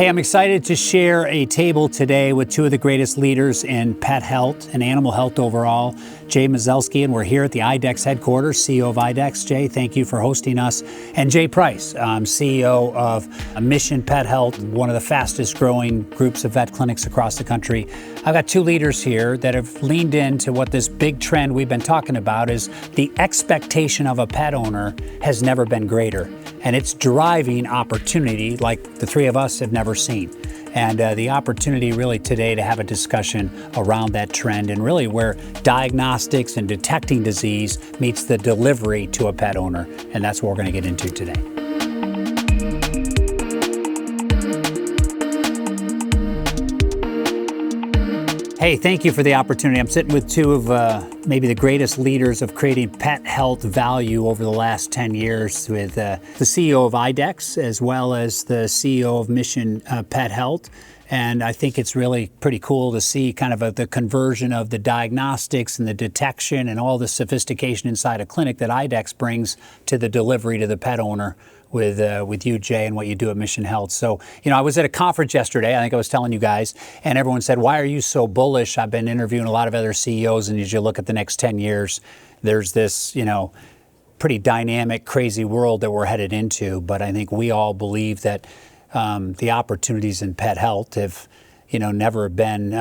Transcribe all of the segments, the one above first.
Hey, I'm excited to share a table today with two of the greatest leaders in pet health and animal health overall, Jay Mazelsky, and we're here at the IDEXX headquarters, CEO of IDEXX. Jay, thank you for hosting us. And Jay Price, CEO of Mission Pet Health, one of the fastest growing groups of vet clinics across the country. I've got two leaders here that have leaned into what this big trend we've been talking about is the expectation of a pet owner has never been greater. And it's driving opportunity like the three of us have never seen. And the opportunity really today to have a discussion around that trend and really where diagnostics and detecting disease meets the delivery to a pet owner. And that's what we're going to get into today. Hey, thank you for the opportunity. I'm sitting with two of maybe the greatest leaders of creating pet health value over the last 10 years with the CEO of IDEXX as well as the CEO of Mission Pet Health. And I think it's really pretty cool to see kind of the conversion of the diagnostics and the detection and all the sophistication inside a clinic that IDEXX brings to the delivery to the pet owner with you, Jay, and what you do at Mission Health. So, I was at a conference yesterday, I think I was telling you guys, and everyone said, why are you so bullish? I've been interviewing a lot of other CEOs, and as you look at the next 10 years, there's this, pretty dynamic, crazy world that we're headed into. But I think we all believe that the opportunities in pet health have, never been,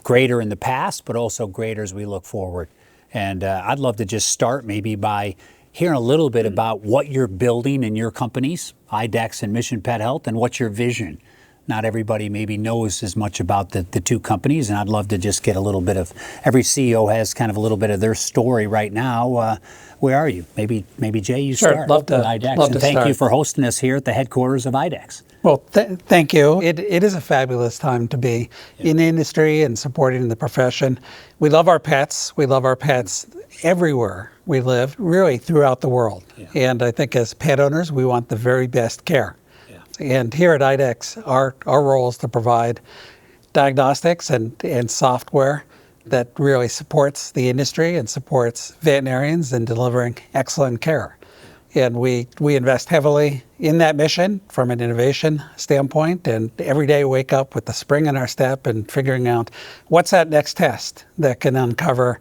greater in the past, but also greater as we look forward. And I'd love to just start maybe by hearing a little bit about what you're building in your companies, IDEXX and Mission Pet Health, and what's your vision. Not everybody maybe knows as much about the two companies, and I'd love to just get a little bit of, every CEO has kind of a little bit of their story right now. Where are you? Maybe Jay, you sure, start love to, with IDEXX. love and to thank start. you for hosting us here at the headquarters of IDEXX. Well, thank you. It is a fabulous time to be in the industry and supporting the profession. We love our pets. We love our pets everywhere we live, really throughout the world. Yeah. And I think as pet owners, we want the very best care. Yeah. And here at IDEXX, our role is to provide diagnostics and software that really supports the industry and supports veterinarians in delivering excellent care. And we invest heavily in that mission from an innovation standpoint, and every day wake up with the spring in our step and figuring out what's that next test that can uncover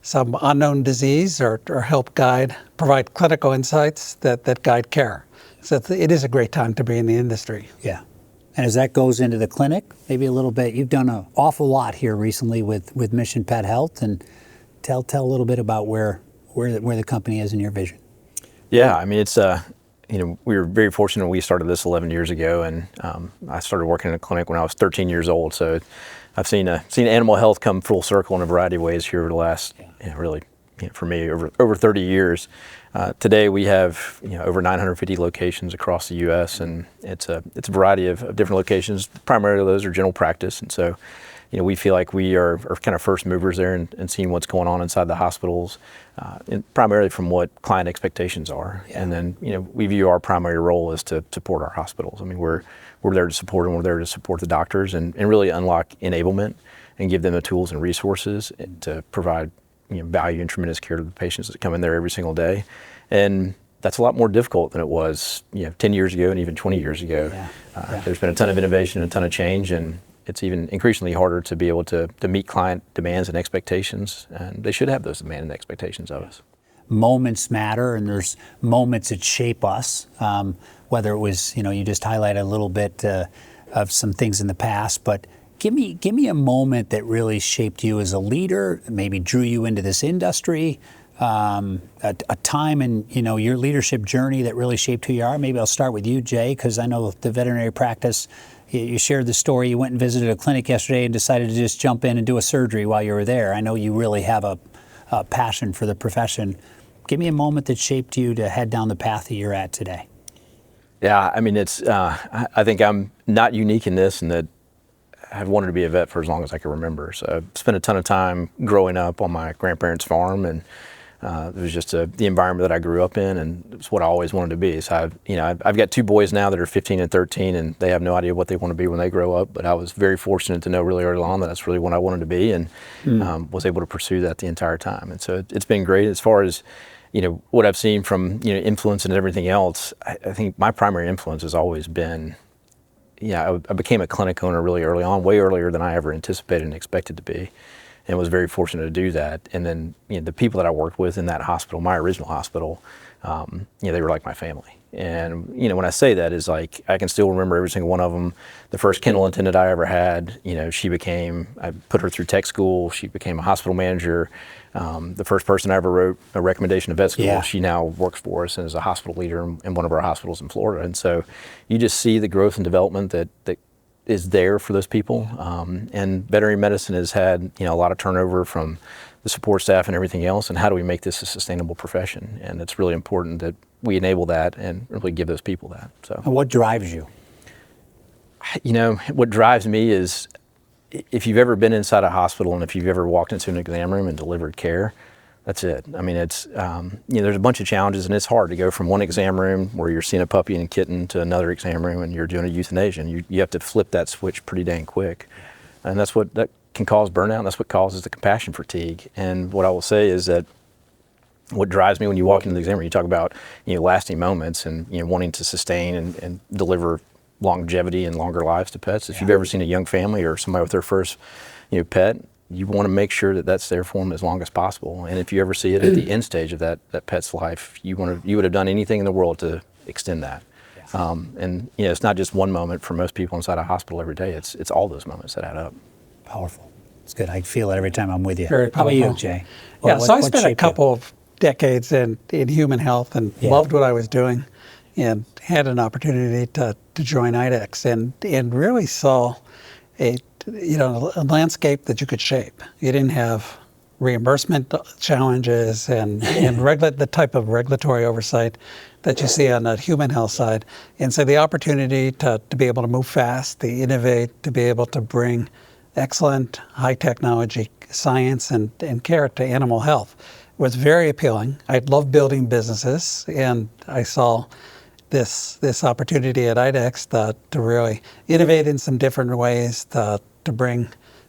some unknown disease or help provide clinical insights that guide care. So it is a great time to be in the industry. Yeah. And as that goes into the clinic, maybe a little bit, you've done an awful lot here recently with Mission Pet Health, and tell a little bit about where the company is in your vision. Yeah, I mean, it's, we were very fortunate when we started this 11 years ago, and I started working in a clinic when I was 13 years old. So I've seen animal health come full circle in a variety of ways here over the last, really, for me, over 30 years. Today we have, over 950 locations across the U.S., and it's a variety of different locations. Primarily those are general practice, and so, we feel like we are kind of first movers there and seeing what's going on inside the hospitals, and primarily from what client expectations are. Yeah. And then, we view our primary role as to support our hospitals. I mean, we're there to support them. We're there to support the doctors and really unlock enablement and give them the tools and resources to provide, value and tremendous care to the patients that come in there every single day. And that's a lot more difficult than it was, 10 years ago and even 20 years ago. Yeah. There's been a ton of innovation, a ton of change, and it's even increasingly harder to be able to meet client demands and expectations, and they should have those demands and expectations of us. Moments matter, and there's moments that shape us. Whether it was, you just highlighted a little bit of some things in the past, but give me a moment that really shaped you as a leader, maybe drew you into this industry, a time in your leadership journey that really shaped who you are. Maybe I'll start with you, Jay, because I know the veterinary practice. You shared the story. You went and visited a clinic yesterday and decided to just jump in and do a surgery while you were there. I know you really have a passion for the profession. Give me a moment that shaped you to head down the path that you're at today. Yeah, I mean, it's. I think I'm not unique in this, and that I've wanted to be a vet for as long as I can remember. So I've spent a ton of time growing up on my grandparents' farm, and it was just the environment that I grew up in, and it's what I always wanted to be. So I've got two boys now that are 15 and 13, and they have no idea what they want to be when they grow up. But I was very fortunate to know really early on that that's really what I wanted to be, and was able to pursue that the entire time. And so it's been great as far as what I've seen from influence and everything else. I think my primary influence has always been I became a clinic owner really early on, way earlier than I ever anticipated and expected to be, and was very fortunate to do that. And then the people that I worked with in that hospital, my original hospital, they were like my family. And when I say that, is like I can still remember every single one of them. The first kennel attendant I ever had, I put her through tech school. She became a hospital manager. The first person I ever wrote a recommendation to vet school, she now works for us and is a hospital leader in one of our hospitals in Florida. And so you just see the growth and development that is there for those people. And veterinary medicine has had a lot of turnover from the support staff and everything else. And how do we make this a sustainable profession? And it's really important that we enable that and really give those people that. So, and what drives you? What drives me is if you've ever been inside a hospital and if you've ever walked into an exam room and delivered care, that's it. I mean, it's, there's a bunch of challenges, and it's hard to go from one exam room where you're seeing a puppy and a kitten to another exam room and you're doing a euthanasia. And you have to flip that switch pretty dang quick. And that can cause burnout, and that's what causes the compassion fatigue. And what I will say is that what drives me when you walk into the exam room, you talk about lasting moments and wanting to sustain and deliver longevity and longer lives to pets. If you've ever seen a young family or somebody with their first pet, you want to make sure that that's there for them as long as possible. And if you ever see it at the end stage of that pet's life, you would have done anything in the world to extend that. And it's not just one moment for most people inside a hospital every day. It's all those moments that add up. Powerful. It's good. I feel it every time I'm with you. Very How powerful. about you, Jay? So I spent a couple of decades in human health and loved what I was doing, and had an opportunity to join IDEXX and really saw a landscape that you could shape. You didn't have reimbursement challenges and the type of regulatory oversight that you see on the human health side. And so the opportunity to be able to move fast, to innovate, to be able to bring excellent high technology science and care to animal health was very appealing. I love building businesses, and I saw this opportunity at IDEXX to really innovate in some different ways, to bring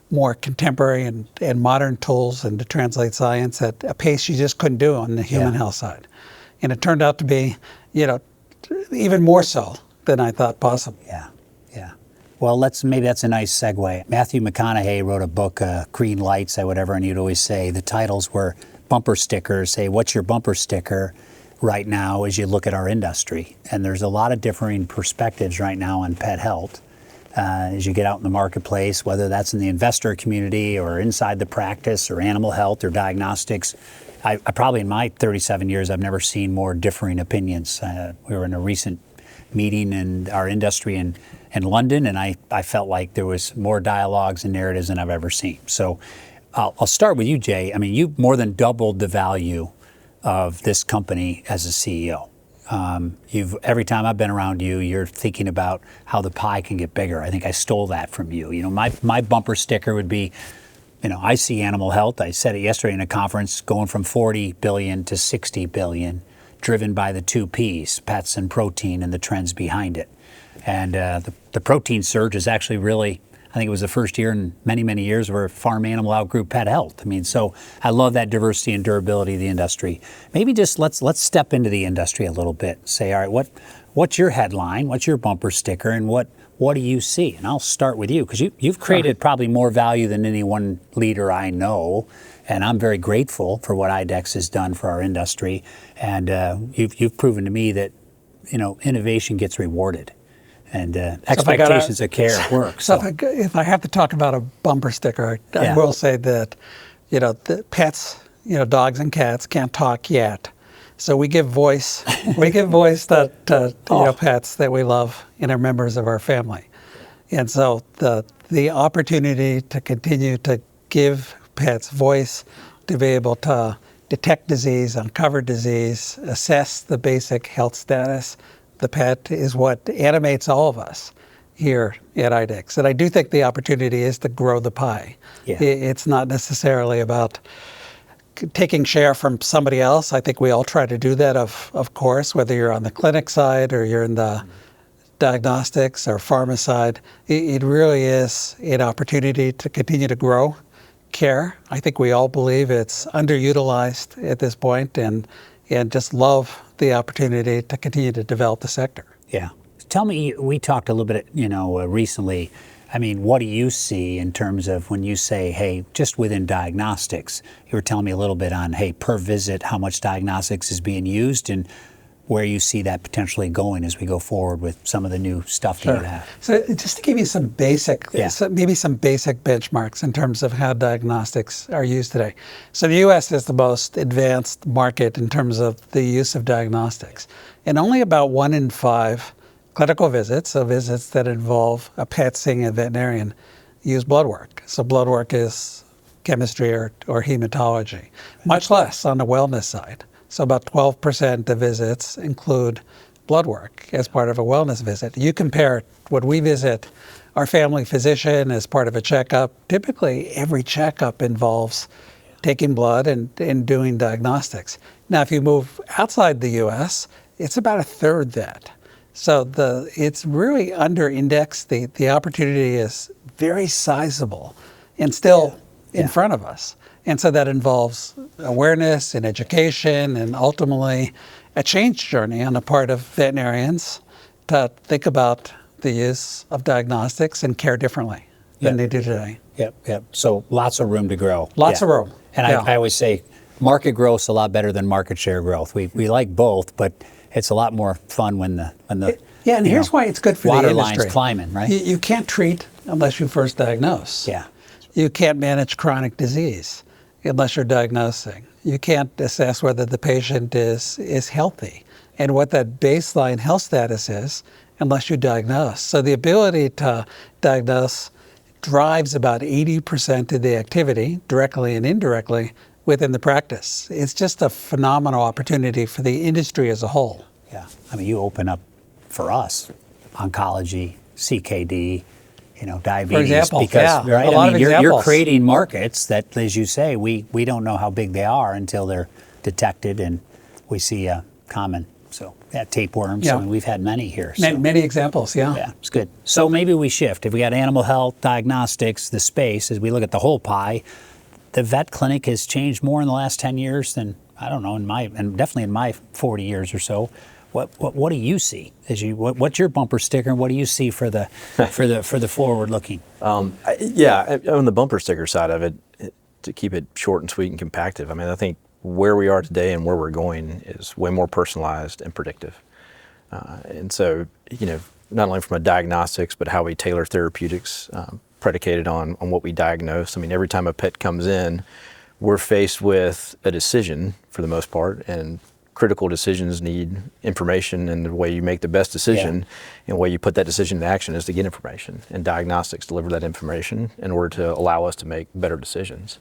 more contemporary and modern tools and to translate science at a pace you just couldn't do on the human health side. And it turned out to be, even more so than I thought possible. Yeah. Well, maybe that's a nice segue. Matthew McConaughey wrote a book, Green Lights, whatever, and he'd always say the titles were bumper stickers. Say, what's your bumper sticker right now as you look at our industry? And there's a lot of differing perspectives right now on pet health. As you get out in the marketplace, whether that's in the investor community or inside the practice or animal health or diagnostics, I probably in my 37 years, I've never seen more differing opinions. We were in a recent meeting in our industry in London, and I felt like there was more dialogues and narratives than I've ever seen. So I'll start with you, Jay. I mean, you've more than doubled the value of this company as a CEO. Every time I've been around you, you're thinking about how the pie can get bigger. I think I stole that from you. My bumper sticker would be, I see animal health. I said it yesterday in a conference, going from 40 billion to 60 billion, driven by the two Ps, pets and protein, and the trends behind it. And the protein surge is actually really, I think it was the first year in many, many years where farm animal outgrew pet health. I mean, so I love that diversity and durability of the industry. Maybe just let's step into the industry a little bit. Say, all right, what's your headline? What's your bumper sticker? And what do you see? And I'll start with you, because you've created probably more value than any one leader I know. And I'm very grateful for what IDEXX has done for our industry. And you've proven to me that, innovation gets rewarded. And expectations of care work. So if I have to talk about a bumper sticker, I will say that, the pets, dogs and cats can't talk yet. So we give voice, to pets that we love and are members of our family. And so the opportunity to continue to give pets voice, to be able to detect disease, uncover disease, assess the basic health status, the pet is what animates all of us here at IDEXX. And I do think the opportunity is to grow the pie. Yeah. It's not necessarily about taking share from somebody else. I think we all try to do that, of course, whether you're on the clinic side or you're in the diagnostics or pharma side. It really is an opportunity to continue to grow care. I think we all believe it's underutilized at this point, and just love the opportunity to continue to develop the sector. Yeah. tell me, we talked a little bit, recently. I mean, what do you see in terms of when you say, hey, just within diagnostics, you were telling me a little bit on, hey, per visit, how much diagnostics is being used and where you see that potentially going as we go forward with some of the new stuff that you have. So just to give you some basic, maybe some basic benchmarks in terms of how diagnostics are used today. So the U.S. is the most advanced market in terms of the use of diagnostics. And only about 1 in 5 clinical visits, so visits that involve a pet seeing a veterinarian, use blood work. So blood work is chemistry or hematology, much less on the wellness side. So about 12% of visits include blood work as part of a wellness visit. You compare what we visit our family physician as part of a checkup. Typically, every checkup involves taking blood and doing diagnostics. Now, if you move outside the U.S., it's about a third that. So it's really under-indexed. The opportunity is very sizable and still in front of us. And so that involves awareness and education and ultimately a change journey on the part of veterinarians to think about the use of diagnostics and care differently than they do today. Yep. So lots of room to grow. Lots of room. And I always say market growth's a lot better than market share growth. We like both, but it's a lot more fun when the and here's why it's good for the industry. Water line's climbing, right? You can't treat unless you first diagnose. Yeah. You can't manage chronic disease unless you're diagnosing. You can't assess whether the patient is healthy and what that baseline health status is unless you diagnose. So the ability to diagnose drives about 80% of the activity, directly and indirectly, within the practice. It's just a phenomenal opportunity for the industry as a whole. Yeah, I mean, you open up for us oncology, CKD, diabetes. For example, because, right? a lot of examples. You're creating markets that, as you say, we don't know how big they are until they're detected and we see a common. So, tapeworms. I mean, we've had many here. So. Many examples, Yeah, it's good. So maybe we shift. If we got animal health, diagnostics, the space, as we look at the whole pie, the vet clinic has changed more in the last 10 years than, I don't know, and definitely in my 40 years or so. What do you see what's your bumper sticker and what do you see for the forward looking? On the bumper sticker side of it, to keep it short and sweet and compactive, I mean, I think where we are today and where we're going is way more personalized and predictive. And so, not only from a diagnostics, but how we tailor therapeutics, predicated on what we diagnose. I mean, every time a pet comes in, we're faced with a decision for the most part, and critical decisions need information, and the way you make the best decision and the way you put that decision into action is to get information, and diagnostics deliver that information in order to allow us to make better decisions.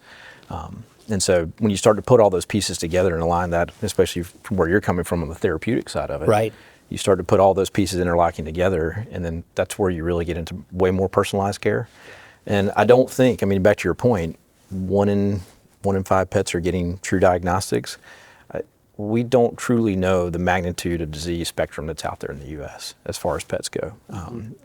And so when you start to put all those pieces together and align that, especially from where you're coming from on the therapeutic side of it, right? You start to put all those pieces interlocking together, and then that's where you really get into way more personalized care. And I don't think, I mean, back to your point, 1 in 5 pets are getting true diagnostics. We don't truly know the magnitude of disease spectrum that's out there in the U.S. as far as pets go.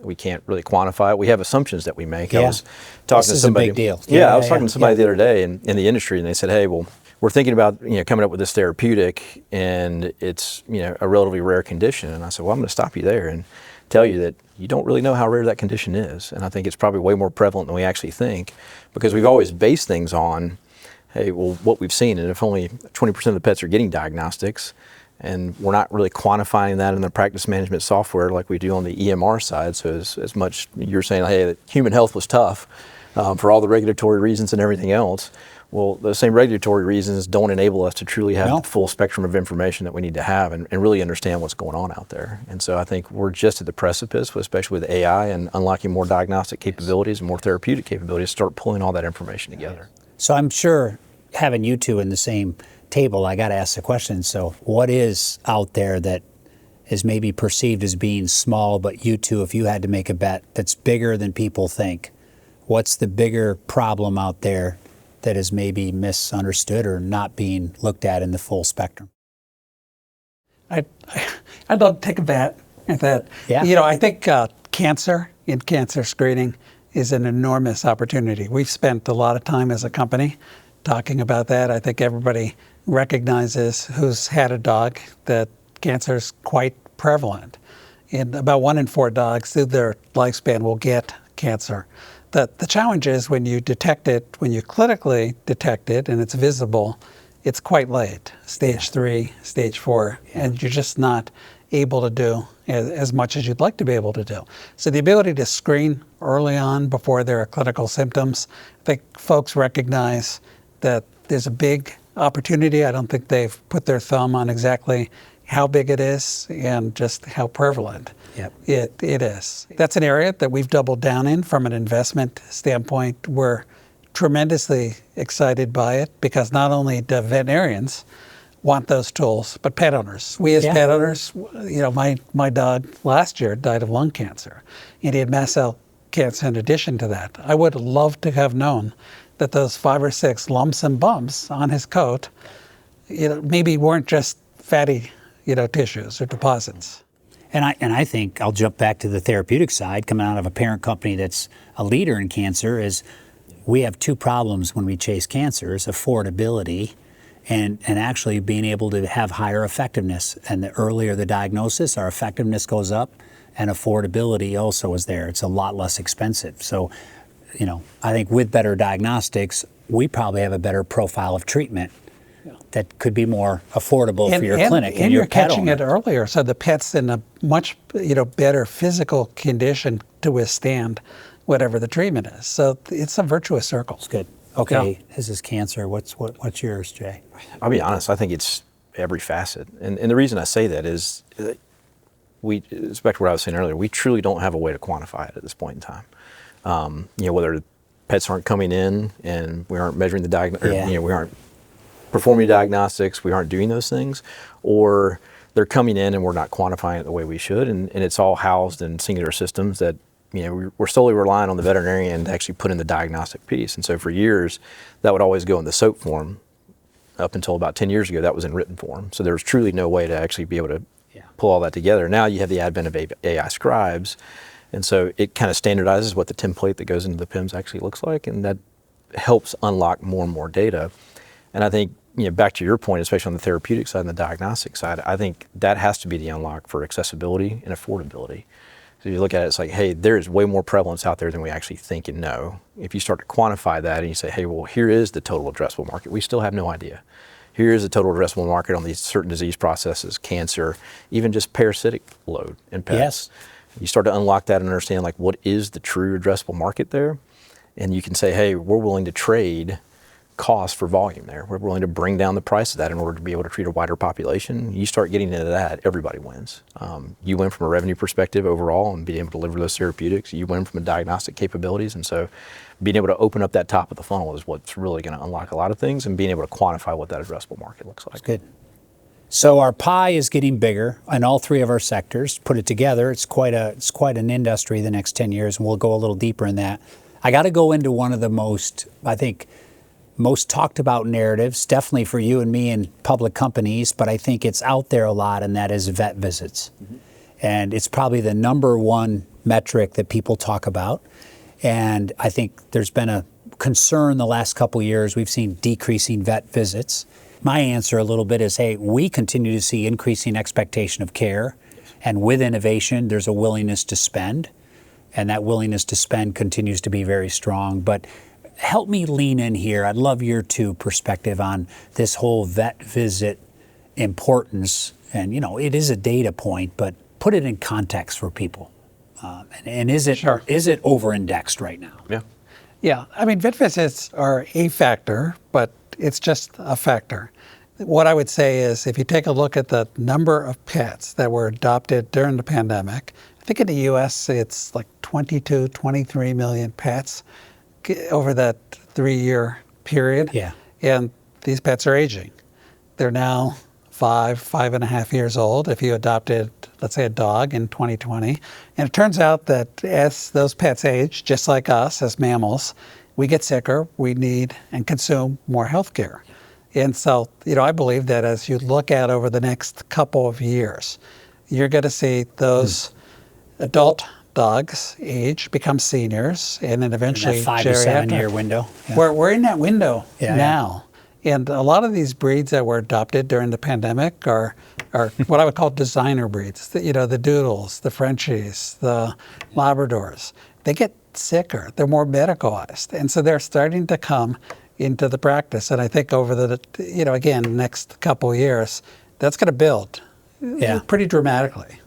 We can't really quantify it. We have assumptions that we make. Yeah. I was talking to somebody. This is a big deal. Yeah, I was talking to somebody the other day in the industry, and they said, "Hey, well, we're thinking about coming up with this therapeutic, and it's a relatively rare condition." And I said, "Well, I'm going to stop you there and tell you that you don't really know how rare that condition is, and I think it's probably way more prevalent than we actually think, because we've always based things on." Hey, well, what we've seen, and if only 20% of the pets are getting diagnostics, and we're not really quantifying that in the practice management software like we do on the EMR side. So as much you're saying, hey, that human health was tough for all the regulatory reasons and everything else. Well, those same regulatory reasons don't enable us to truly have the full spectrum of information that we need to have and really understand what's going on out there. And so I think we're just at the precipice, especially with AI and unlocking more diagnostic capabilities and more therapeutic capabilities, to start pulling all that information together. So I'm sure having you two in the same table, I got to ask the question. So what is out there that is maybe perceived as being small, but you two, if you had to make a bet that's bigger than people think, what's the bigger problem out there that is maybe misunderstood or not being looked at in the full spectrum? I'd love to take a bet at that. Yeah. I think cancer and cancer screening is an enormous opportunity. We've spent a lot of time as a company talking about that. I think everybody recognizes who's had a dog that cancer is quite prevalent. And about 1 in 4 dogs through their lifespan will get cancer. The challenge is when you detect it, when you clinically detect it and it's visible, it's quite late, stage 3, stage 4, and you're just not able to do as much as you'd like to be able to do. So the ability to screen early on before there are clinical symptoms, I think folks recognize that there's a big opportunity. I don't think they've put their thumb on exactly how big it is and just how prevalent it is. That's an area that we've doubled down in from an investment standpoint. We're tremendously excited by it because not only do veterinarians want those tools, but pet owners. We as pet owners, my dog last year died of lung cancer, and he had mast cell cancer in addition to that. I would love to have known that those 5 or 6 lumps and bumps on his coat, maybe weren't just fatty, tissues or deposits. And I think I'll jump back to the therapeutic side, coming out of a parent company that's a leader in cancer, is we have 2 problems when we chase cancer: is affordability and actually being able to have higher effectiveness. And the earlier the diagnosis, our effectiveness goes up, and affordability also is there. It's a lot less expensive. So, I think with better diagnostics, we probably have a better profile of treatment that could be more affordable for your clinic and your you're pet catching owner. it earlier, so the pet's in a much better physical condition to withstand whatever the treatment is. So it's a virtuous circle. It's good. Okay, This is cancer. What's yours, Jay? I'll be honest, I think it's every facet. And the reason I say that is it's back to what I was saying earlier, we truly don't have a way to quantify it at this point in time. Whether pets aren't coming in and we aren't measuring the we aren't performing diagnostics, we aren't doing those things, or they're coming in and we're not quantifying it the way we should, and it's all housed in singular systems that we're solely relying on the veterinarian to actually put in the diagnostic piece. And so for years, that would always go in the SOAP form. Up until about 10 years ago, that was in written form. So there was truly no way to actually be able to pull all that together. Now you have the advent of AI scribes, and so it kind of standardizes what the template that goes into the PIMS actually looks like, and that helps unlock more and more data. And I think, back to your point, especially on the therapeutic side and the diagnostic side, I think that has to be the unlock for accessibility and affordability. So you look at it, it's like, hey, there's way more prevalence out there than we actually think and know. If you start to quantify that and you say, hey, well, here is the total addressable market, we still have no idea. Here is the total addressable market on these certain disease processes, cancer, even just parasitic load in pets. Yes. You start to unlock that and understand, like, what is the true addressable market there? And you can say, hey, we're willing to trade cost for volume there. We're willing to bring down the price of that in order to be able to treat a wider population. You start getting into that, everybody wins. You win from a revenue perspective overall and being able to deliver those therapeutics. You win from a diagnostic capabilities. And so being able to open up that top of the funnel is what's really going to unlock a lot of things, and being able to quantify what that addressable market looks like. That's good. So our pie is getting bigger in all 3 of our sectors. Put it together, it's quite an industry the next 10 years, and we'll go a little deeper in that. I got to go into one of the most talked about narratives, definitely for you and me in public companies, but I think it's out there a lot, and that is vet visits. Mm-hmm. And it's probably the number 1 metric that people talk about. And I think there's been a concern the last couple of years. We've seen decreasing vet visits. My answer a little bit is, hey, we continue to see increasing expectation of care. And with innovation, there's a willingness to spend. And that willingness to spend continues to be very strong. But help me lean in here. I'd love your 2 perspective on this whole vet visit importance. And, it is a data point, but put it in context for people. And is it over-indexed right now? Yeah. Yeah. I mean, vet visits are a factor, but it's just a factor. What I would say is, if you take a look at the number of pets that were adopted during the pandemic, I think in the U.S. it's like 22, 23 million pets over that 3-year period. Yeah. And these pets are aging. They're now 5.5 years old if you adopted, let's say, a dog in 2020. And it turns out that as those pets age, just like us as mammals, we get sicker, we need and consume more health care. And so, I believe that as you look at over the next couple of years, you're going to see those adult dogs age, become seniors, and then eventually in that 5 to 7 year window. Yeah. We're in that window now. And a lot of these breeds that were adopted during the pandemic are what I would call designer breeds. The Doodles, the Frenchies, the Labradors. They get sicker. They're more medicalized. And so they're starting to come into the practice. And I think over the, again, next couple of years, that's going to build pretty dramatically.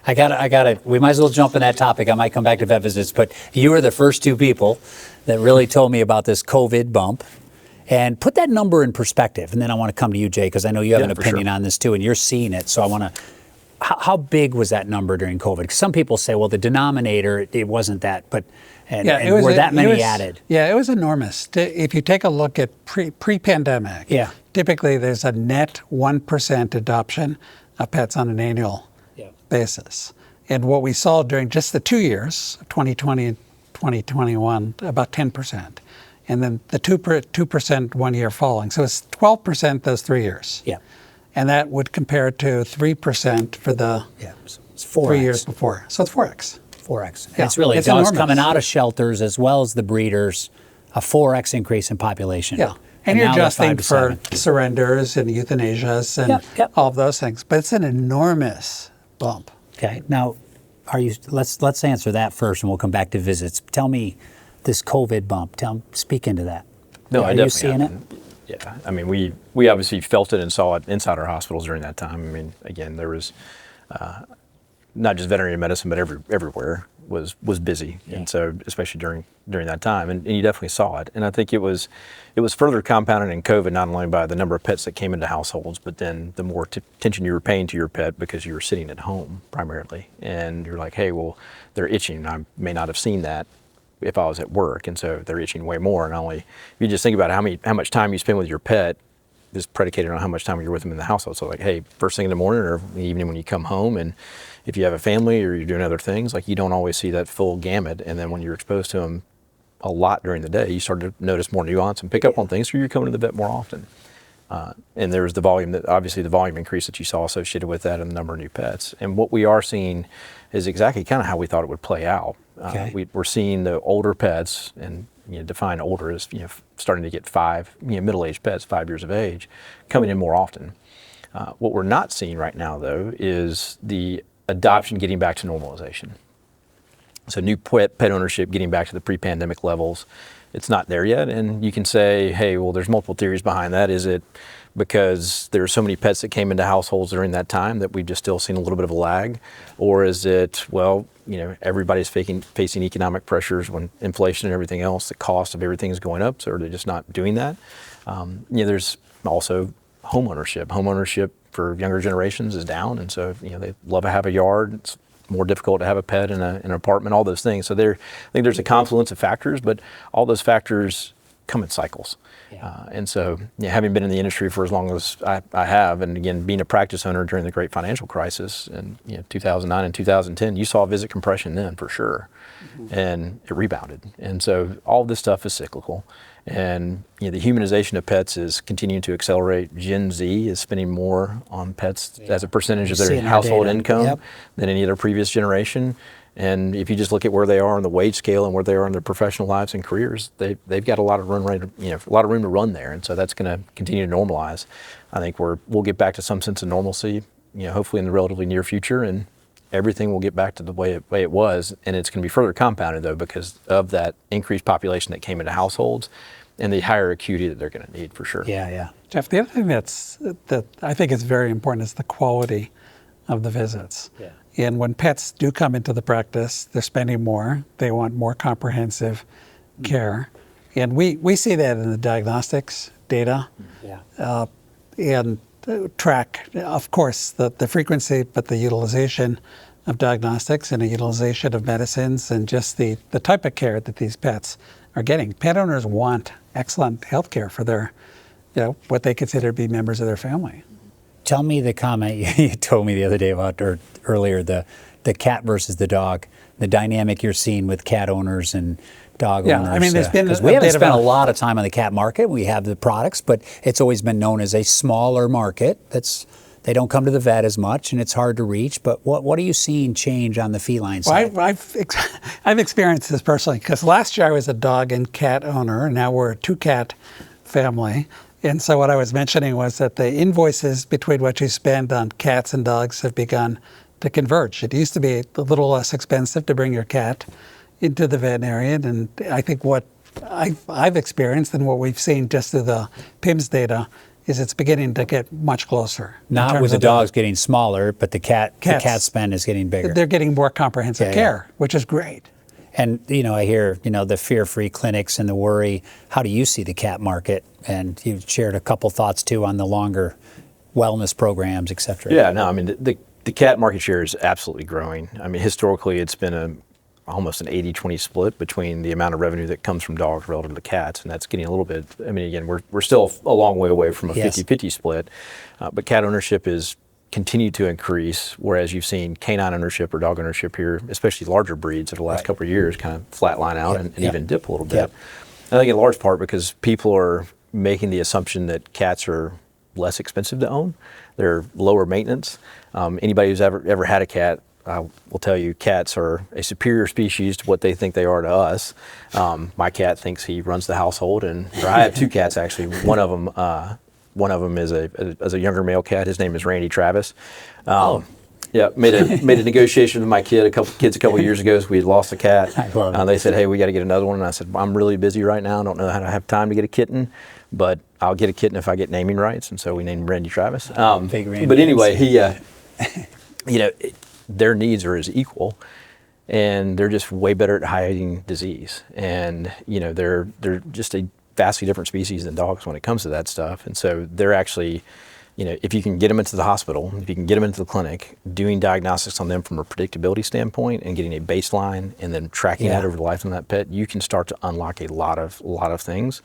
I gotta, we might as well jump in that topic. I might come back to vet visits, but you were the first two people that really told me about this COVID bump. And put that number in perspective. And then I want to come to you, Jay, because I know you have an opinion on this too, and you're seeing it. So I want to, how big was that number during COVID? Because some people say, well, the denominator, it wasn't that, but were that many added? Yeah, it was enormous. If you take a look at pre-pandemic, typically there's a net 1% adoption of pets on an annual basis. And what we saw during just the 2 years, 2020 and 2021, about 10%. And then the 2% 1 year following. So it's 12% those 3 years. Yeah. And that would compare to 3% for the it's 4X. 3 years before. So it's 4X. 4X. Yeah. It's really dogs coming out of shelters as well as the breeders, a 4X increase in population. Yeah. And you're adjusting for surrenders and euthanasias and all of those things. But it's an enormous bump. Okay. Now, let's answer that first and we'll come back to visits. Tell me this COVID bump. Speak into that. No, Are you seeing it? Yeah, I mean, we obviously felt it and saw it inside our hospitals during that time. I mean, again, there was not just veterinary medicine, but everywhere was busy, and so especially during that time, and you definitely saw it. And I think it was further compounded in COVID, not only by the number of pets that came into households, but then the more attention you were paying to your pet because you were sitting at home primarily, and you're like, hey, well, they're itching. I may not have seen that if I was at work, and so they're itching way more. And only if you just think about how much time you spend with your pet is predicated on how much time you're with them in the household. So like, hey, first thing in the morning or in the evening when you come home, and if you have a family or you're doing other things, like you don't always see that full gamut. And then when you're exposed to them a lot during the day, you start to notice more nuance and pick up on things, so you're coming to the vet more often. And there's the volume increase that you saw associated with that and the number of new pets. And what we are seeing is exactly kind of how we thought it would play out. We're seeing the older pets, and define older as starting to get middle-aged pets, 5 years of age, coming in more often. What we're not seeing right now, though, is the adoption getting back to normalization. So new pet ownership getting back to the pre-pandemic levels. It's not there yet, and you can say, hey, well, there's multiple theories behind that. Is it because there are so many pets that came into households during that time that we've just still seen a little bit of a lag? Or is it, well, everybody's facing economic pressures when inflation and everything else, the cost of everything is going up, so they're just not doing that? There's also home ownership. Home ownership for younger generations is down, and so they love to have a yard. It's more difficult to have a pet in an apartment, all those things. So I think there's a confluence of factors, but all those factors come in cycles. And so having been in the industry for as long as I have, and again, being a practice owner during the great financial crisis in 2009 and 2010, you saw visit compression then for sure, and it rebounded. And so all this stuff is cyclical. And the humanization of pets is continuing to accelerate. Gen Z is spending more on pets as a percentage of their household income than any other previous generation. And if you just look at where they are on the wage scale and where they are in their professional lives and careers, they've got a lot of room to run there. And so that's going to continue to normalize. I think we'll get back to some sense of normalcy, hopefully in the relatively near future, and everything will get back to the way it was. And it's going to be further compounded, though, because of that increased population that came into households and the higher acuity that they're going to need for sure. Yeah. Jeff, the other thing that I think is very important is the quality of the visits. Yeah. And when pets do come into the practice, they're spending more. They want more comprehensive care. And we see that in the diagnostics data. And track, of course, the frequency, but the utilization of diagnostics and the utilization of medicines and just the type of care that these pets are getting. Pet owners want excellent health care for their, what they consider to be members of their family. Tell me the comment you told me the other day about, or earlier, the cat versus the dog, the dynamic you're seeing with cat owners and dog owners. I mean, there's been we haven't spent a lot of time on the cat market. We have the products, but it's always been known as a smaller market. They don't come to the vet as much, and it's hard to reach. But what are you seeing change on the feline side? Well, I've experienced this personally, because last year I was a dog and cat owner, and now we're a 2-cat family. And so what I was mentioning was that the invoices between what you spend on cats and dogs have begun to converge. It used to be a little less expensive to bring your cat into the veterinarian, and I think what I've experienced and what we've seen just through the PIMS data is it's beginning to get much closer. Not with the dogs getting smaller, but the cat spend is getting bigger. They're getting more comprehensive care, which is great. And, I hear, the fear-free clinics and the worry. How do you see the cat market? And you've shared a couple thoughts, too, on the longer wellness programs, et cetera. Yeah, no, I mean, the cat market share is absolutely growing. I mean, historically, it's been almost an 80-20 split between the amount of revenue that comes from dogs relative to cats, and that's getting a little bit, I mean, again, we're still a long way away from a 50-50 split, but cat ownership is continue to increase, whereas you've seen canine ownership or dog ownership here, especially larger breeds over the last couple of years, kind of flatline out and even dip a little bit. I think in large part because people are making the assumption that cats are less expensive to own. They're lower maintenance. Anybody who's ever had a cat will tell you cats are a superior species to what they think they are to us. My cat thinks he runs the household, or I have two cats actually. One of them is a younger male cat. His name is Randy Travis. Yeah, made a negotiation with my kid a couple years ago. So we had lost a cat. I love it. They said, "Hey, we got to get another one." And I said, "I'm really busy right now. I don't know how to have time to get a kitten, but I'll get a kitten if I get naming rights." And so we named Randy Travis. But anyway, he, their needs are as equal, and they're just way better at hiding disease. And they're just a vastly different species than dogs when it comes to that stuff. And so they're actually, if you can get them into the hospital, if you can get them into the clinic, doing diagnostics on them from a predictability standpoint and getting a baseline and then tracking that over the lifetime of that pet, you can start to unlock a lot of things.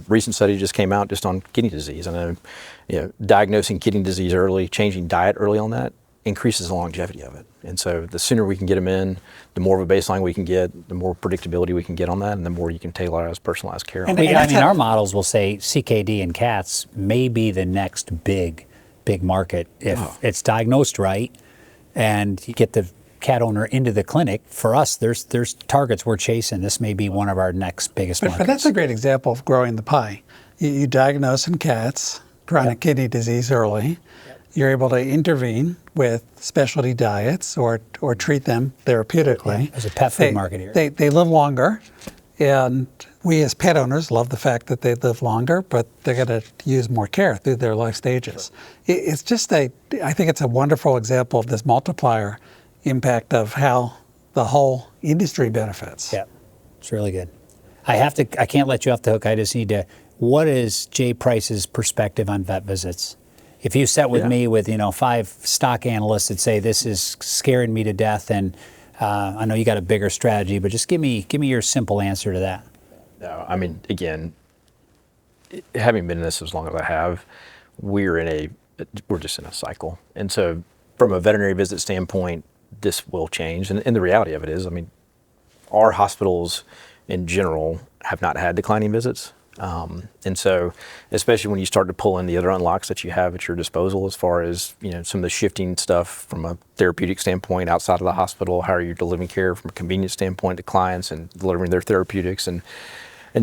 Recent study just came out just on kidney disease. I know, diagnosing kidney disease early, changing diet early on that increases the longevity of it. And so the sooner we can get them in, the more of a baseline we can get, the more predictability we can get on that, and the more you can tailorize personalized care. Our models will say CKD in cats may be the next big market if it's diagnosed right and you get the cat owner into the clinic. For us, there's targets we're chasing. This may be one of our next biggest markets. But that's a great example of growing the pie. You diagnose in cats chronic kidney disease early. You're able to intervene with specialty diets or treat them therapeutically. There's a pet food market here. They live longer, and we as pet owners love the fact that they live longer, but they're going to use more care through their life stages. It's just I think it's a wonderful example of this multiplier impact of how the whole industry benefits. Yeah, it's really good. I can't let you off the hook. I just need to, what is Jay Price's perspective on vet visits? If you sat with me with 5 stock analysts that say this is scaring me to death, and I know you got a bigger strategy, but just give me your simple answer to that. No, I mean, again, having been in this as long as I have, we're just in a cycle. And so from a veterinary visit standpoint, this will change. And the reality of it is, I mean, our hospitals in general have not had declining visits. And so, especially when you start to pull in the other unlocks that you have at your disposal, as far as some of the shifting stuff from a therapeutic standpoint outside of the hospital, how are you delivering care from a convenience standpoint to clients and delivering their therapeutics and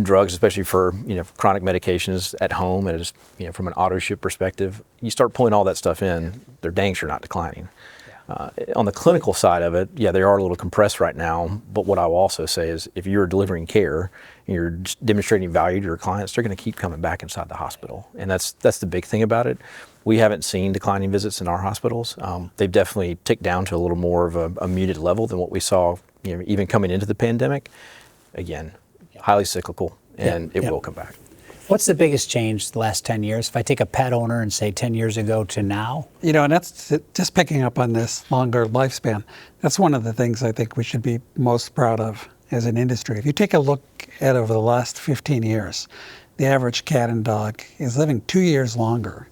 drugs, especially for chronic medications at home, and just from an auto ship perspective, you start pulling all that stuff in, they're dang sure not declining. On the clinical side of it, they are a little compressed right now, but what I will also say is if you're delivering care and you're demonstrating value to your clients, they're going to keep coming back inside the hospital. And that's the big thing about it. We haven't seen declining visits in our hospitals. They've definitely ticked down to a little more of a muted level than what we saw even coming into the pandemic. Again, highly cyclical, and it will come back. What's the biggest change the last 10 years? If I take a pet owner and say 10 years ago to now? And that's just picking up on this longer lifespan. That's one of the things I think we should be most proud of as an industry. If you take a look at over the last 15 years, the average cat and dog is living 2 years longer.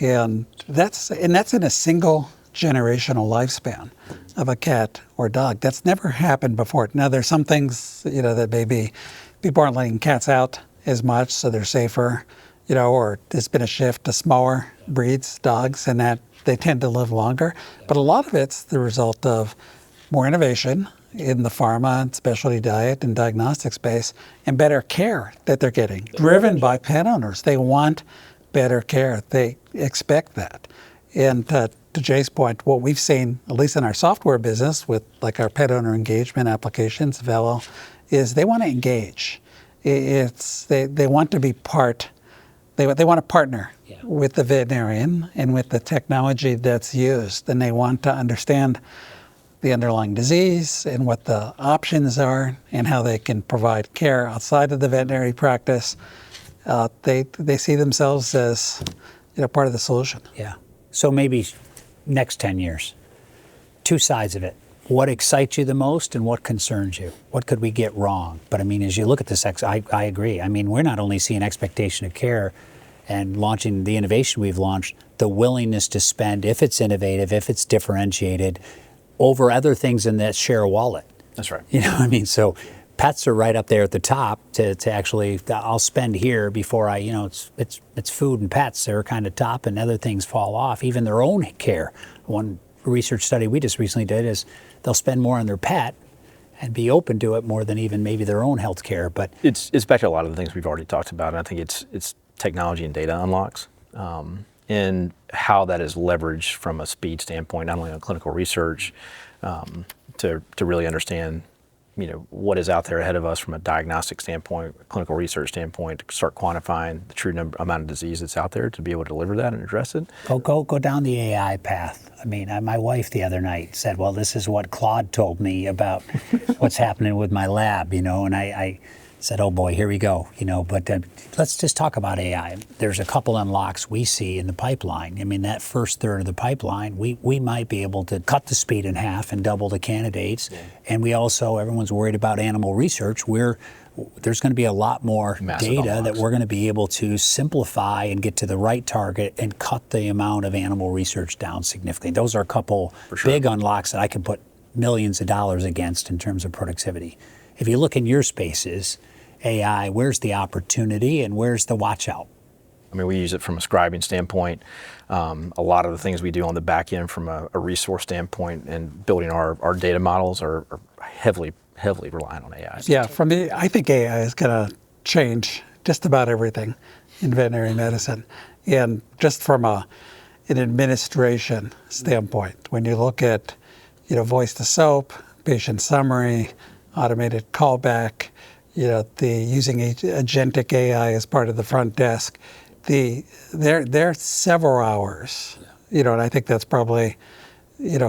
And that's in a single generational lifespan of a cat or dog. That's never happened before. Now, there's some things, that maybe people aren't letting cats out as much, so they're safer, or there's been a shift to smaller breeds, dogs, and that they tend to live longer. But a lot of it's the result of more innovation in the pharma and specialty diet and diagnostic space, and better care that they're getting, driven by pet owners. They want better care. They expect that. And to Jay's point, what we've seen, at least in our software business with like our pet owner engagement applications, Velo, is they want to engage. They want to be part. They want to partner with the veterinarian and with the technology that's used, and they want to understand the underlying disease and what the options are and how they can provide care outside of the veterinary practice. They see themselves as part of the solution. Yeah. So maybe next 10 years, two sides of it. What excites you the most and what concerns you? What could we get wrong? But I mean, as you look at this, I agree. I mean, we're not only seeing expectation of care and launching the innovation we've launched, the willingness to spend, if it's innovative, if it's differentiated, over other things in that share a wallet. That's right. You know what I mean? So pets are right up there at the top to actually, I'll spend here before it's food and pets. They're kind of top and other things fall off, even their own care. One research study we just recently did is they'll spend more on their pet and be open to it more than even maybe their own health care. But it's back to a lot of the things we've already talked about, and I think it's technology and data unlocks, and how that is leveraged from a speed standpoint, not only on clinical research, to really understand what is out there ahead of us from a diagnostic standpoint, clinical research standpoint, to start quantifying the true amount of disease that's out there to be able to deliver that and address it. Go down the AI path. I mean, my wife the other night said, well, this is what Claude told me about what's happening with my lab, and I said, oh boy, here we go, but let's just talk about AI. There's a couple unlocks we see in the pipeline. I mean, that first third of the pipeline, we might be able to cut the speed in half and double the candidates. Yeah. And we also, everyone's worried about animal research. There's going to be a lot more data that we're going to be able to simplify and get to the right target and cut the amount of animal research down significantly. Those are a couple big unlocks that I can put millions of dollars against in terms of productivity. If you look in your spaces, AI, where's the opportunity and where's the watch out? I mean, we use it from a scribing standpoint. A lot of the things we do on the back end from a resource standpoint and building our data models are heavily reliant on AI. Yeah, I think AI is going to change just about everything in veterinary medicine. And just from an administration standpoint, when you look at voice to SOAP, patient summary, automated callback, the using agentic AI as part of the front desk, they're several hours, and I think that's probably,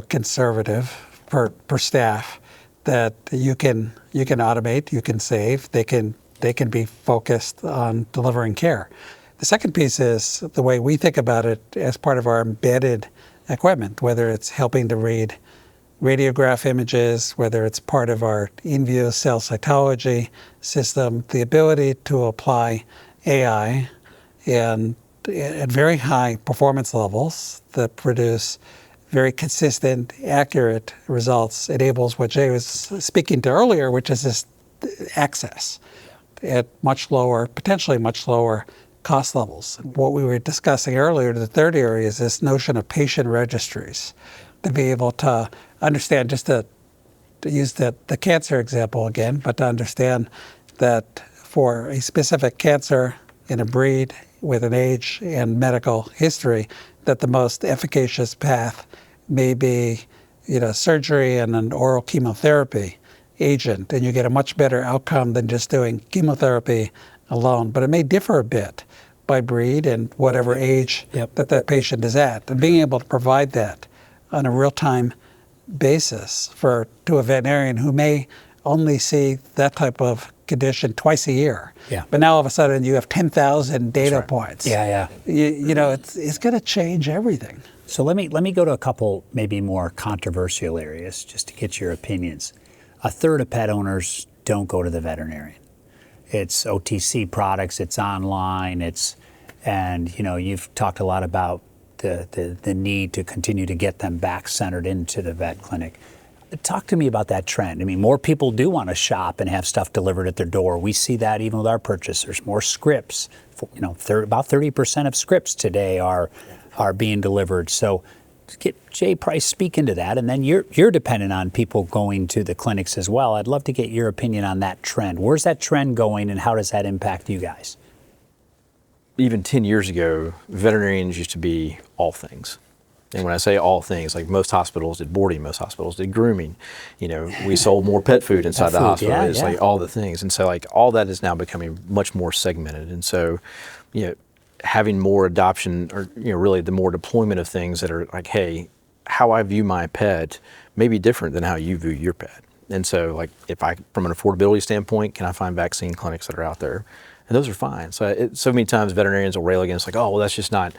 conservative per staff that you can automate, you can save, they can be focused on delivering care. The second piece is the way we think about it as part of our embedded equipment, whether it's helping to read radiograph images, whether it's part of our in-view cell cytology system, the ability to apply AI and at very high performance levels that produce very consistent, accurate results enables what Jay was speaking to earlier, which is this access at potentially much lower cost levels. What we were discussing earlier, the third area is this notion of patient registries, to be able to understand, just to use the cancer example again, but to understand that for a specific cancer in a breed with an age and medical history, that the most efficacious path may be surgery and an oral chemotherapy agent, and you get a much better outcome than just doing chemotherapy alone. But it may differ a bit by breed and whatever age that patient is at. And being able to provide that on a real-time basis to a veterinarian who may only see that type of condition twice a year. Yeah. But now all of a sudden you have 10,000 data points. Yeah. It's going to change everything. So let me go to a couple maybe more controversial areas just to get your opinions. A third of pet owners don't go to the veterinarian. It's OTC products, it's online, and you've talked a lot about the need to continue to get them back centered into the vet clinic. Talk to me about that trend. I mean, more people do want to shop and have stuff delivered at their door. We see that even with our purchasers. More scripts. About 30% of scripts today are being delivered. So get Jay Price speak into that, and then you're dependent on people going to the clinics as well. I'd love to get your opinion on that trend. Where's that trend going, and how does that impact you guys? Even 10 years ago, veterinarians used to be all things. And when I say all things, like most hospitals did boarding, most hospitals did grooming. You know, we sold more pet food inside the hospital. Yeah, it's yeah. like all the things. And so like all that is now becoming much more segmented. And so, you know, having more adoption or, you know, really the more deployment of things that are like, hey, how I view my pet may be different than how you view your pet. And so like if I, from an affordability standpoint, can I find vaccine clinics that are out there? And those are fine. So so many times veterinarians will rail against like, oh, well, that's just not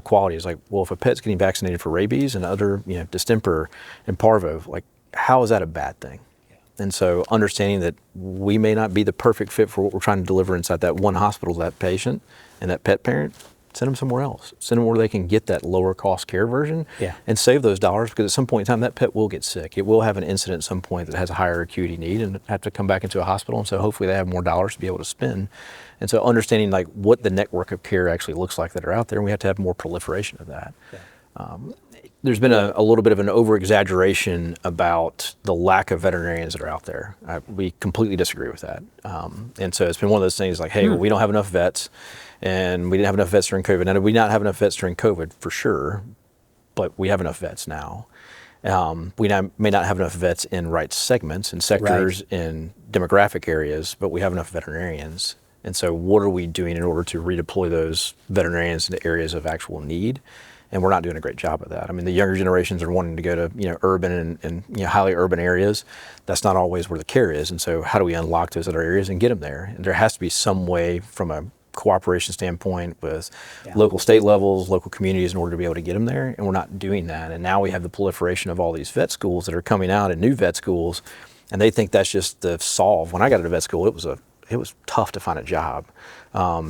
quality. It's like, well, if a pet's getting vaccinated for rabies and other, you know, distemper and parvo, like, how is that a bad thing? Yeah. And so understanding that we may not be the perfect fit for what we're trying to deliver inside that one hospital to that patient and that pet parent, send them somewhere else. Send them where they can get that lower cost care version and save those dollars, because at some point in time that pet will get sick. It will have an incident at some point that has a higher acuity need and have to come back into a hospital. And so hopefully they have more dollars to be able to spend. And so understanding like what the network of care actually looks like that are out there, and we have to have more proliferation of that. Yeah. There's been a little bit of an over-exaggeration about the lack of veterinarians that are out there. We completely disagree with that. And so it's been one of those things like, hey, well, we don't have enough vets, and we didn't have enough vets during COVID. Now, we not have enough vets during COVID for sure, but we have enough vets now. We may not have enough vets in right segments and sectors in demographic areas, but we have enough veterinarians. And so what are we doing in order to redeploy those veterinarians into areas of actual need? And we're not doing a great job of that. I mean, the younger generations are wanting to go to, you know, urban and you know, highly urban areas. That's not always where the care is. And so how do we unlock those other areas and get them there? And there has to be some way from a cooperation standpoint with local state levels, local communities in order to be able to get them there. And we're not doing that. And now we have the proliferation of all these vet schools that are coming out and new vet schools. And they think that's just the solve. When I got into vet school, it was tough to find a job.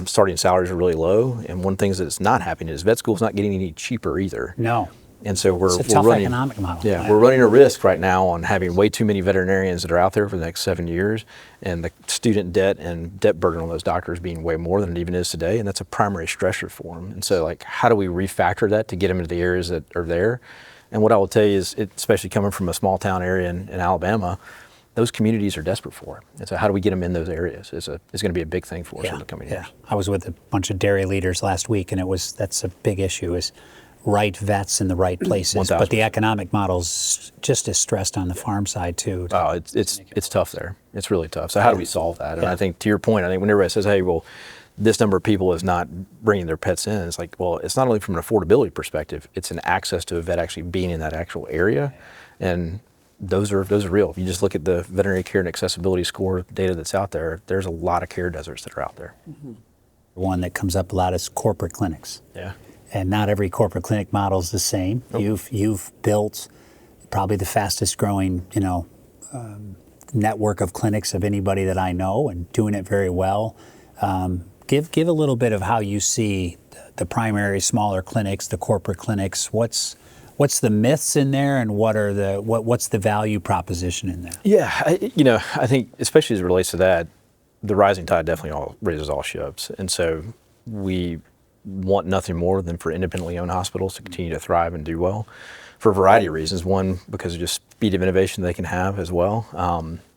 Starting salaries are really low, and one thing that's not happening is vet school's not getting any cheaper either. No. And so we're tough running economic model. Yeah, we're running a risk right now on having way too many veterinarians that are out there for the next 7 years, and the student debt and debt burden on those doctors being way more than it even is today, and that's a primary stressor for them. And so, like, how do we refactor that to get them into the areas that are there? And what I will tell you is, especially coming from a small town area in Alabama, those communities are desperate for it. And so how do we get them in those areas is going to be a big thing for us in the coming years. I was with a bunch of dairy leaders last week, and that's a big issue, is right vets in the right places. 1,000%. But the economic model's just as stressed on the farm side too. Oh, it's tough there. It's really tough. So how do we solve that? And I think, to your point, I think when everybody says, hey, well, this number of people is not bringing their pets in, it's like, well, it's not only from an affordability perspective, it's an access to a vet actually being in that actual area. And those are real. If you just look at the veterinary care and accessibility score data that's out there, there's a lot of care deserts that are out there. Mm-hmm. One that comes up a lot is corporate clinics. Yeah. And not every corporate clinic model is the same. Nope. You've built probably the fastest growing, network of clinics of anybody that I know, and doing it very well. Give a little bit of how you see the primary smaller clinics, the corporate clinics. What's the myths in there, and what's the value proposition in that? Yeah, I think especially as it relates to that, the rising tide definitely raises all ships, and so we want nothing more than for independently owned hospitals to continue to thrive and do well, for a variety of reasons. One, because of just speed of innovation they can have as well,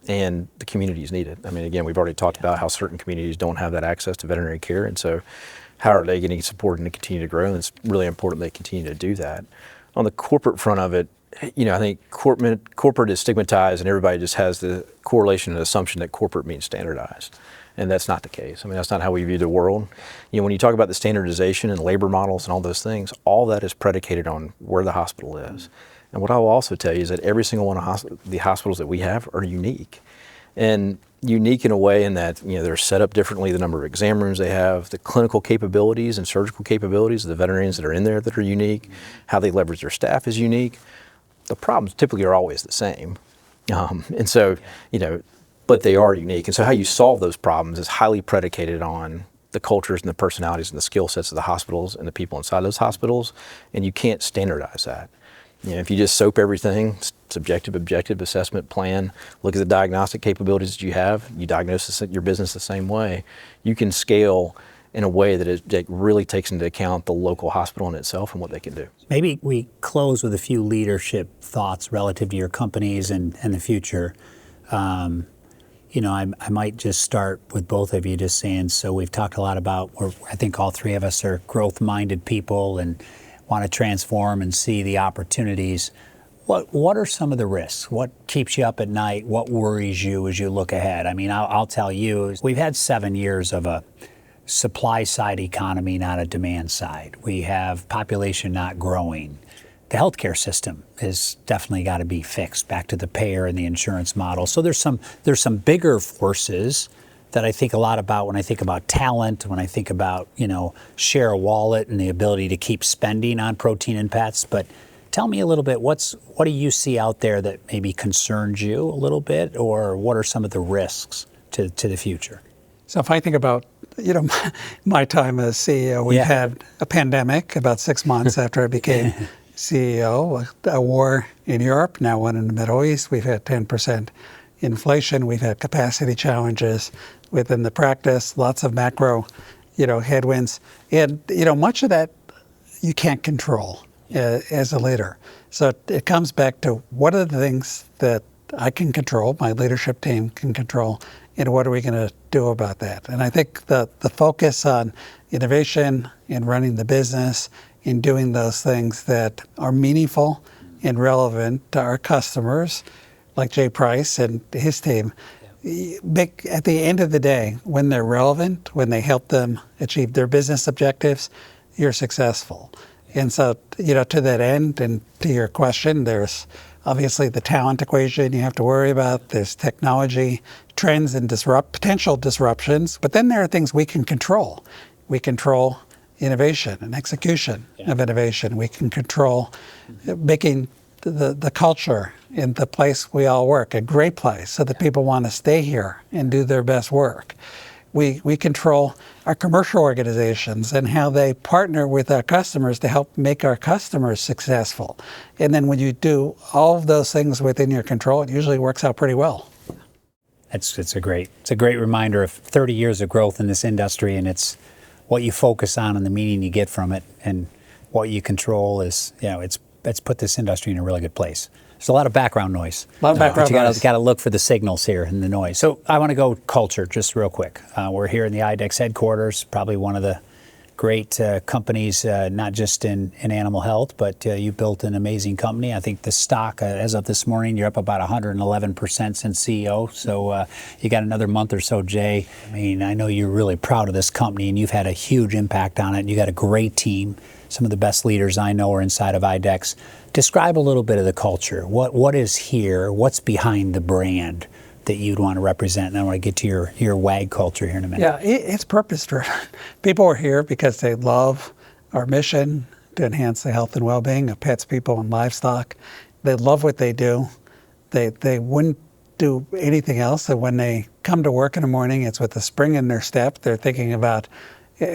and the communities need it. I mean, again, we've already talked about how certain communities don't have that access to veterinary care, and so how are they getting support and to continue to grow? And it's really important they continue to do that. On the corporate front of it, I think corporate is stigmatized, and everybody just has the correlation and assumption that corporate means standardized. And that's not the case. I mean, that's not how we view the world. When you talk about the standardization and labor models and all those things, all that is predicated on where the hospital is. And what I will also tell you is that every single one of the hospitals that we have are unique. And unique in a way in that, they're set up differently, the number of exam rooms they have, the clinical capabilities and surgical capabilities of the veterinarians that are in there that are unique, how they leverage their staff is unique. The problems typically are always the same. And so, but they are unique. And so how you solve those problems is highly predicated on the cultures and the personalities and the skill sets of the hospitals and the people inside those hospitals. And you can't standardize that. If you just soap everything, subjective, objective assessment plan, look at the diagnostic capabilities that you have, you diagnose your business the same way, you can scale in a way that it really takes into account the local hospital in itself and what they can do. Maybe we close with a few leadership thoughts relative to your companies and the future. I might just start with both of you just saying, so we've talked a lot about, I think all three of us are growth-minded people and want to transform and see the opportunities. What are some of the risks? What keeps you up at night? What worries you as you look ahead? I mean, I'll tell you, we've had 7 years of a supply side economy, not a demand side. We have population not growing. The healthcare system has definitely got to be fixed back to the payer and the insurance model. So there's some bigger forces that I think a lot about when I think about talent, when I think about, share a wallet and the ability to keep spending on protein and pets. But tell me a little bit, what do you see out there that maybe concerns you a little bit, or what are some of the risks to the future? So if I think about, my time as CEO, we've had a pandemic about 6 months after I became CEO, a war in Europe, now one in the Middle East. We've had 10% inflation. We've had capacity challenges within the practice, lots of macro, headwinds. And, much of that you can't control as a leader. So it comes back to what are the things that I can control, my leadership team can control, and what are we going to do about that? And I think the focus on innovation and running the business and doing those things that are meaningful and relevant to our customers, like Jay Price and his team, at the end of the day, when they're relevant, when they help them achieve their business objectives, you're successful. And so, to that end, and to your question, there's obviously the talent equation you have to worry about. There's technology trends and potential disruptions. But then there are things we can control. We control innovation and execution of innovation. We can control making the culture in the place we all work a great place so that people want to stay here and do their best work. We control our commercial organizations and how they partner with our customers to help make our customers successful. And then when you do all of those things within your control, it usually works out pretty well. It's a great reminder of 30 years of growth in this industry, and it's what you focus on and the meaning you get from it, and what you control is, it's put this industry in a really good place. There's a lot of background noise. But you got to look for the signals here in the noise. So I want to go culture just real quick. We're here in the IDEXX headquarters, probably one of the great companies, not just in animal health, but you built an amazing company. I think the stock, as of this morning, you're up about 111% since CEO. So you got another month or so, Jay. I mean, I know you're really proud of this company, and you've had a huge impact on it. You got a great team. Some of the best leaders I know are inside of IDEXX. Describe a little bit of the culture. What is here? What's behind the brand that you'd want to represent? And I want to get to your WAG culture here in a minute. Yeah, it's purpose-driven. People are here because they love our mission to enhance the health and well-being of pets, people, and livestock. They love what they do. They wouldn't do anything else. And when they come to work in the morning, it's with a spring in their step. They're thinking about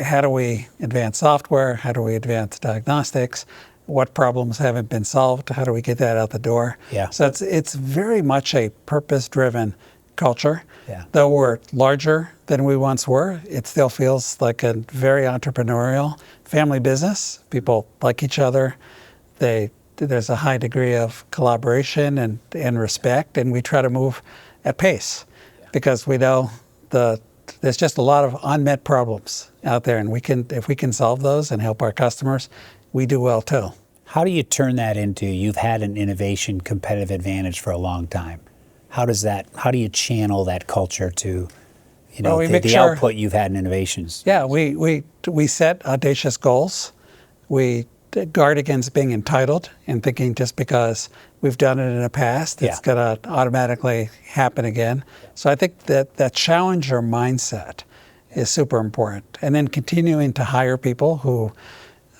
how do we advance software? How do we advance diagnostics? What problems haven't been solved? How do we get that out the door? Yeah. So it's very much a purpose-driven culture. Yeah. Though we're larger than we once were, it still feels like a very entrepreneurial family business. People like each other. There's a high degree of collaboration and respect, and we try to move at pace because we know there's just a lot of unmet problems out there, and if we can solve those and help our customers, we do well too. How do you turn that into, you've had an innovation competitive advantage for a long time. How do you channel that culture to, the output you've had in innovations? Yeah, we set audacious goals. We guard against being entitled and thinking just because we've done it in the past, it's going to automatically happen again. So I think that challenger mindset is super important. And then continuing to hire people who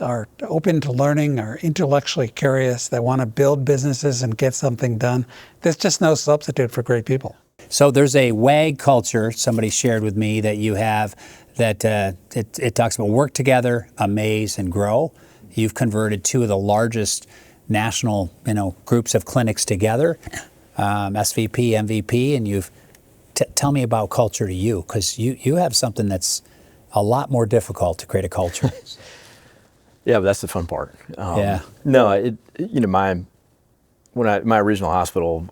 are open to learning, are intellectually curious, that want to build businesses and get something done. There's just no substitute for great people. So there's a WAG culture somebody shared with me that you have that it talks about work together, amaze, and grow. You've converted two of the largest national groups of clinics together, SVP, MVP, and you've tell me about culture to you, because you have something that's a lot more difficult to create a culture. Yeah, but that's the fun part. Yeah. No, my original hospital,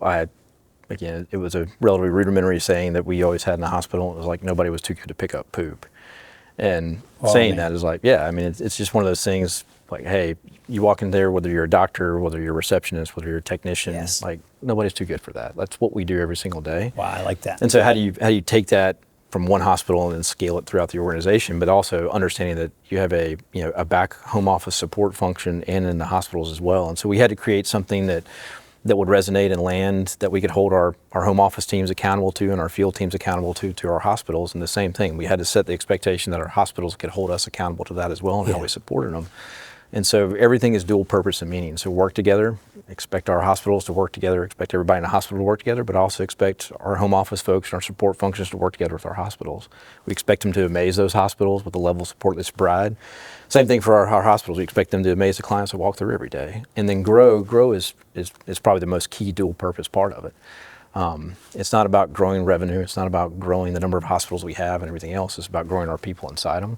again, it was a relatively rudimentary saying that we always had in the hospital. It was like nobody was too good to pick up poop. And saying that is like, yeah, I mean, it's just one of those things like, hey, you walk in there, whether you're a doctor, whether you're a receptionist, whether you're a technician, Yes. like nobody's too good for that. That's what we do every single day. Wow, I like that. And so how do you take that from one hospital and then scale it throughout the organization, but also understanding that you have a back home office support function and in the hospitals as well. And so we had to create something that would resonate and land, that we could hold our home office teams accountable to and our field teams accountable to our hospitals. And the same thing, we had to set the expectation that our hospitals could hold us accountable to that as well and how we supported them. And so everything is dual purpose and meaning. So work together, expect our hospitals to work together, expect everybody in the hospital to work together, but also expect our home office folks and our support functions to work together with our hospitals. We expect them to amaze those hospitals with the level of support that's provided. Same thing for our hospitals. We expect them to amaze the clients that walk through every day. And then grow is probably the most key dual purpose part of it. It's not about growing revenue. It's not about growing the number of hospitals we have and everything else. It's about growing our people inside them,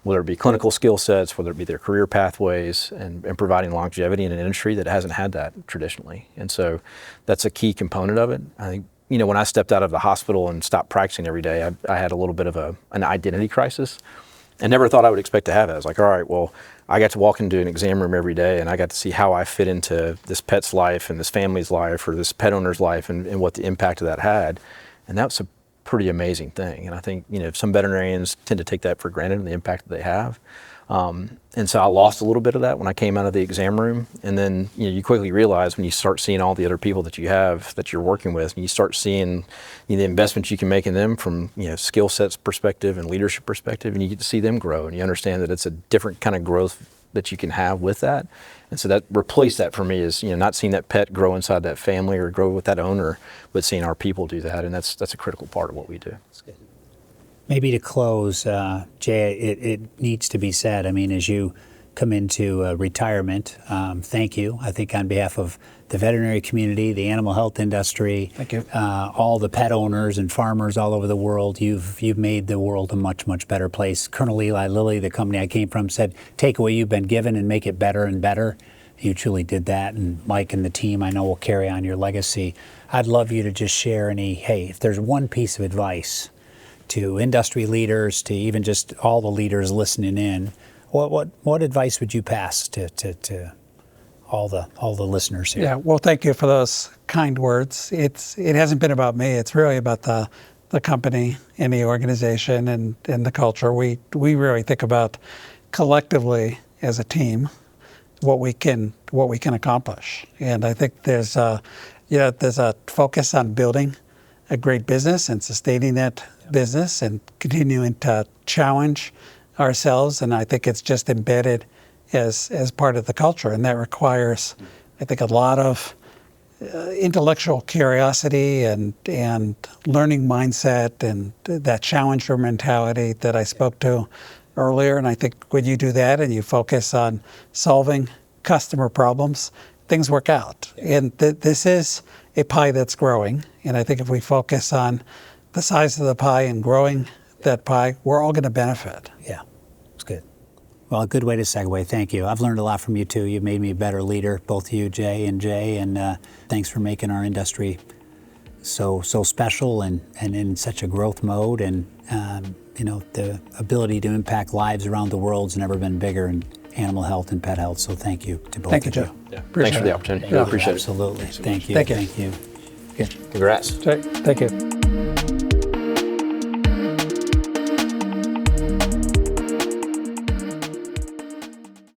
whether it be clinical skill sets, whether it be their career pathways, and providing longevity in an industry that hasn't had that traditionally. And so that's a key component of it. I think, when I stepped out of the hospital and stopped practicing every day, I had a little bit of an identity crisis. I never thought I would expect to have it. I was like, all right, well, I got to walk into an exam room every day and I got to see how I fit into this pet's life and this family's life or this pet owner's life and what the impact of that had. And that's a pretty amazing thing. And I think, some veterinarians tend to take that for granted and the impact that they have. And so I lost a little bit of that when I came out of the exam room. And then, you quickly realize when you start seeing all the other people that you have, that you're working with, and you start seeing the investments you can make in them from, skill sets perspective and leadership perspective, and you get to see them grow and you understand that it's a different kind of growth that you can have with that. And so that replaced that for me is, not seeing that pet grow inside that family or grow with that owner, but seeing our people do that. And that's a critical part of what we do. That's good. Maybe to close, Jay, it needs to be said, as you come into retirement, thank you. I think on behalf of the veterinary community, the animal health industry, Thank you. All the pet owners and farmers all over the world, you've made the world a much, much better place. Colonel Eli Lilly, the company I came from, said, take what you've been given and make it better and better. You truly did that, and Mike and the team, I know, will carry on your legacy. I'd love you to just share if there's one piece of advice to industry leaders, to even just all the leaders listening in, what advice would you pass to all the listeners here? Yeah, well, thank you for those kind words. It hasn't been about me. It's really about the company and the organization and the culture. We really think about collectively as a team what we can accomplish. And I think there's a focus on building a great business and sustaining that business and continuing to challenge ourselves. And I think it's just embedded as part of the culture. And that requires, I think, a lot of intellectual curiosity and learning mindset and that challenger mentality that I spoke to earlier. And I think when you do that and you focus on solving customer problems, things work out. And this is a pie that's growing. And I think if we focus on the size of the pie and growing that pie, we're all going to benefit. Yeah, it's good. Well, a good way to segue. Thank you. I've learned a lot from you too. You've made me a better leader, both you, Jay, and thanks for making our industry so special and in such a growth mode. And the ability to impact lives around the world's never been bigger in animal health and pet health. So thank you to both Thank you, of Joe. you. Yeah. Thanks for the opportunity. I appreciate it. Absolutely. Thank you. Thank you. Thank you. Congrats. Thank you.